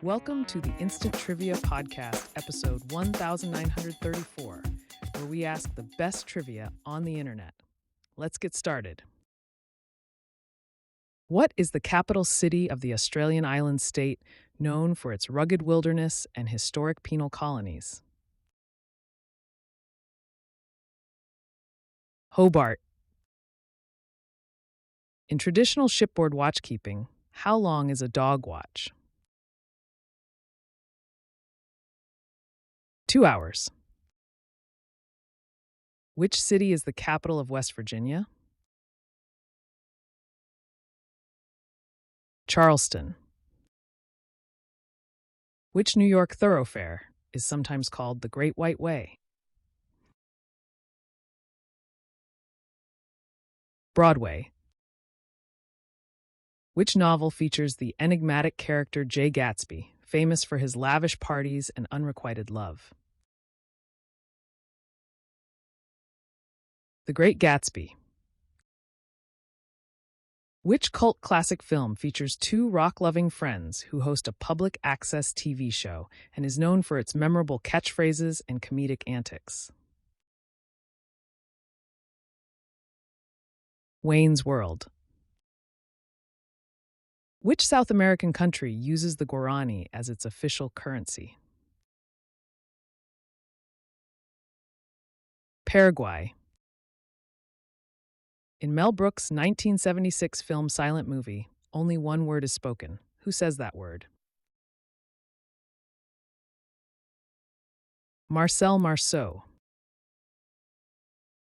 Welcome to the Instant Trivia Podcast, episode 1934, where we ask the best trivia on the internet. Let's get started. What is the capital city of the Australian island state known for its rugged wilderness and historic penal colonies? Hobart. In traditional shipboard watchkeeping, how long is a dog watch? 2 hours. Which city is the capital of West Virginia? Charleston. Which New York thoroughfare is sometimes called the Great White Way? Broadway. Which novel features the enigmatic character Jay Gatsby, famous for his lavish parties and unrequited love? The Great Gatsby. Which cult classic film features two rock-loving friends who host a public access TV show and is known for its memorable catchphrases and comedic antics? Wayne's World. Which South American country uses the guarani as its official currency? Paraguay. In Mel Brooks' 1976 film Silent Movie, only one word is spoken. Who says that word? Marcel Marceau.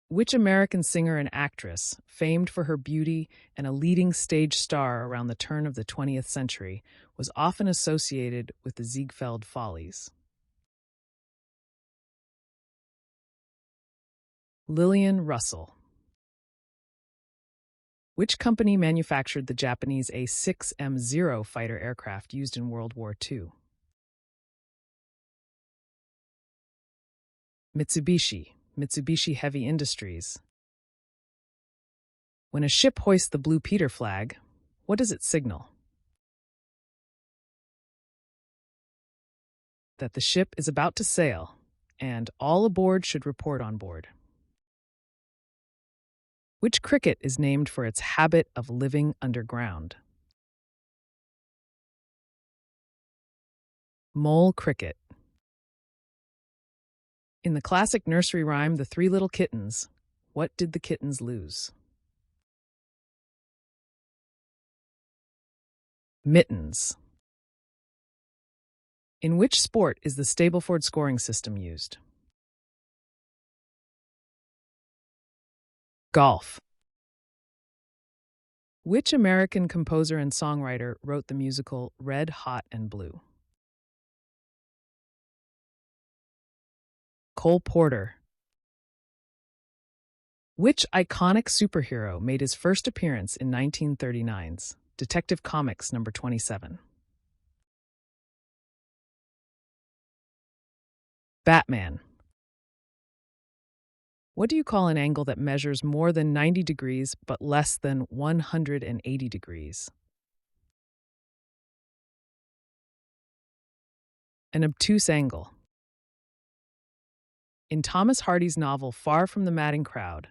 Which American singer and actress, famed for her beauty and a leading stage star around the turn of the 20th century, was often associated with the Ziegfeld Follies? Lillian Russell. Which company manufactured the Japanese A6M0 fighter aircraft used in World War II? Mitsubishi Heavy Industries. When a ship hoists the Blue Peter flag, what does it signal? That the ship is about to sail, and all aboard should report on board. Which cricket is named for its habit of living underground? Mole cricket. In the classic nursery rhyme The Three Little Kittens, what did the kittens lose? Mittens. In which sport is the Stableford scoring system used? Golf. Which American composer and songwriter wrote the musical Red, Hot, and Blue? Cole Porter. Which iconic superhero made his first appearance in 1939's Detective Comics number 27? Batman. What do you call an angle that measures more than 90 degrees but less than 180 degrees? An obtuse angle. In Thomas Hardy's novel Far from the Madding Crowd,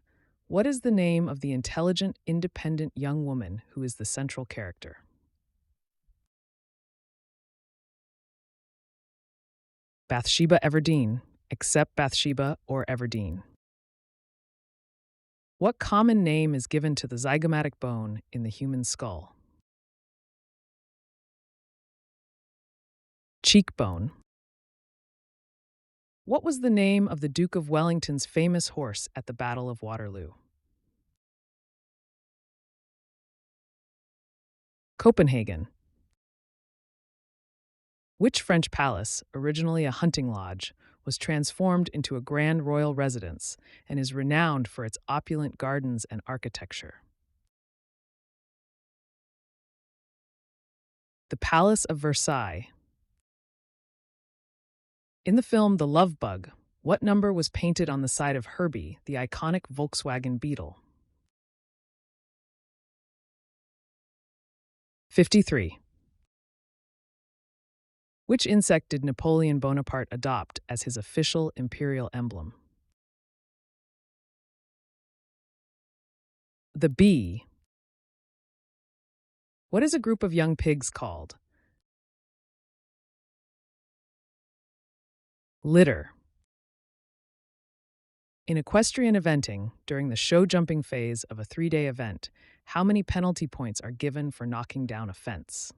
what is the name of the intelligent, independent young woman who is the central character? Bathsheba Everdeen, except Bathsheba or Everdeen. What common name is given to the zygomatic bone in the human skull? Cheekbone. What was the name of the Duke of Wellington's famous horse at the Battle of Waterloo? Copenhagen. Which French palace, originally a hunting lodge, was transformed into a grand royal residence and is renowned for its opulent gardens and architecture? The Palace of Versailles. In the film The Love Bug, what number was painted on the side of Herbie, the iconic Volkswagen Beetle? 53. Which insect did Napoleon Bonaparte adopt as his official imperial emblem? The bee. What is a group of young pigs called? Litter. In equestrian eventing, during the show jumping phase of a 3-day event, how many penalty points are given for knocking down a fence?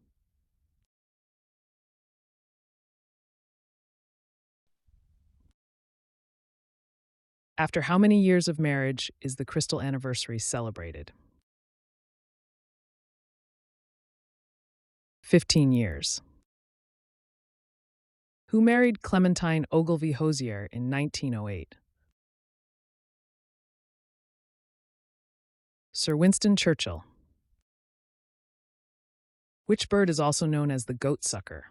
After how many years of marriage is the crystal anniversary celebrated? 15 years. Who married Clementine Ogilvy Hosier in 1908? Sir Winston Churchill. Which bird is also known as the goatsucker?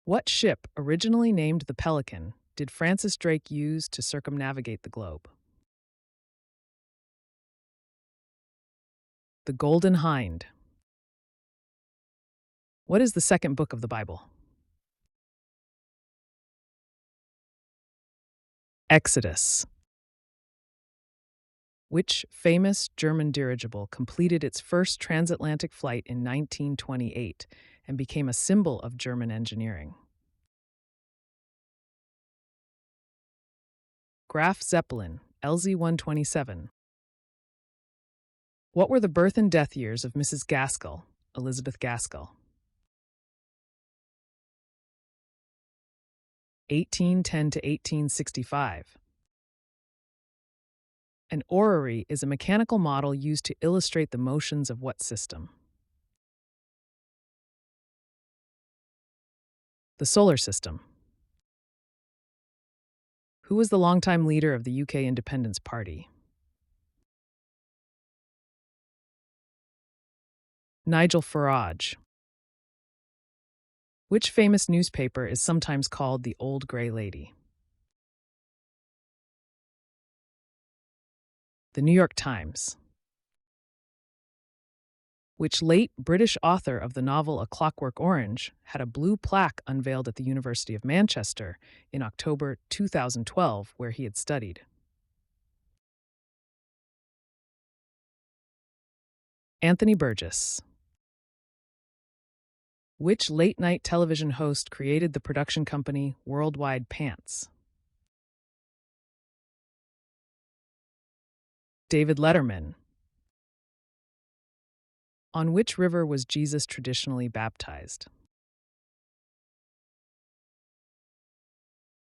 What ship, originally named the Pelican, did Francis Drake use to circumnavigate the globe? The Golden Hind. What is the second book of the Bible? Exodus. Which famous German dirigible completed its first transatlantic flight in 1928 and became a symbol of German engineering? Graf Zeppelin, LZ-127. What were the birth and death years of Mrs. Gaskell, Elizabeth Gaskell? 1810 to 1865. An orrery is a mechanical model used to illustrate the motions of what system? The solar system. Who was the longtime leader of the UK Independence Party? Nigel Farage. Which famous newspaper is sometimes called the Old Grey Lady? The New York Times. Which late British author of the novel A Clockwork Orange had a blue plaque unveiled at the University of Manchester in October 2012, where he had studied? Anthony Burgess. Which late-night television host created the production company Worldwide Pants? David Letterman. On which river was Jesus traditionally baptized?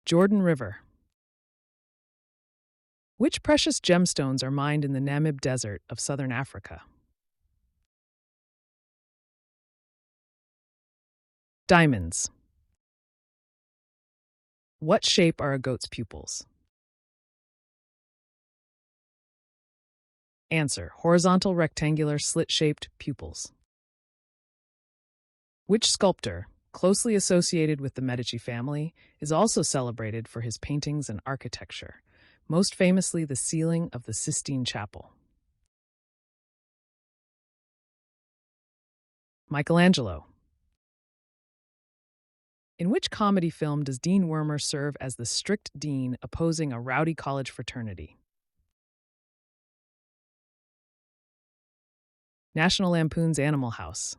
Jordan River. Which precious gemstones are mined in the Namib Desert of southern Africa? Diamonds. What shape are a goat's pupils? Answer: horizontal, rectangular, slit-shaped pupils. Which sculptor, closely associated with the Medici family, is also celebrated for his paintings and architecture, most famously the ceiling of the Sistine Chapel? Michelangelo. In which comedy film does Dean Wormer serve as the strict dean opposing a rowdy college fraternity? National Lampoon's Animal House.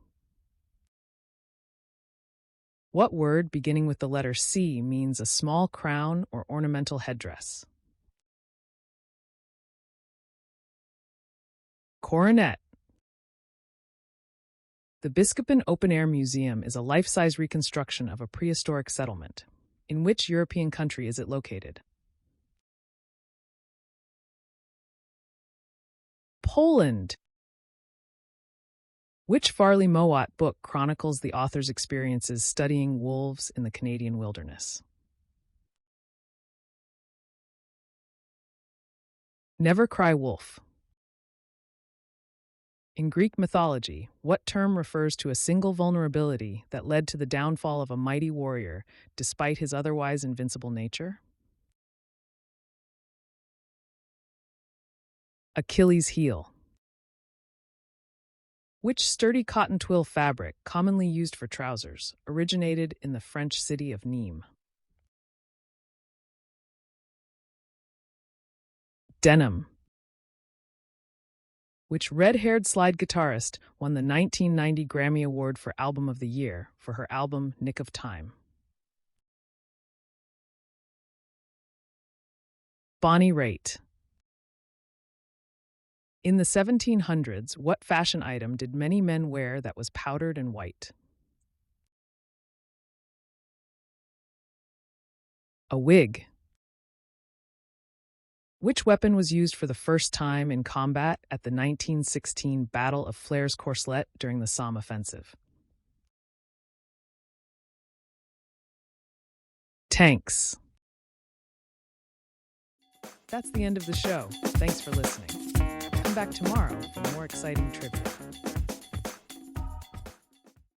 What word beginning with the letter C means a small crown or ornamental headdress? Coronet. The Biskopin Open Air Museum is a life-size reconstruction of a prehistoric settlement. In which European country is it located? Poland. Which Farley Mowat book chronicles the author's experiences studying wolves in the Canadian wilderness? Never Cry Wolf. In Greek mythology, what term refers to a single vulnerability that led to the downfall of a mighty warrior despite his otherwise invincible nature? Achilles' heel. Which sturdy cotton twill fabric, commonly used for trousers, originated in the French city of Nîmes? Denim. Which red-haired slide guitarist won the 1990 Grammy Award for Album of the Year for her album Nick of Time? Bonnie Raitt. In the 1700s, what fashion item did many men wear that was powdered and white? A wig. Which weapon was used for the first time in combat at the 1916 Battle of Flers-Courcelette during the Somme offensive? Tanks. That's the end of the show. Thanks for listening. Come back tomorrow for more exciting trivia.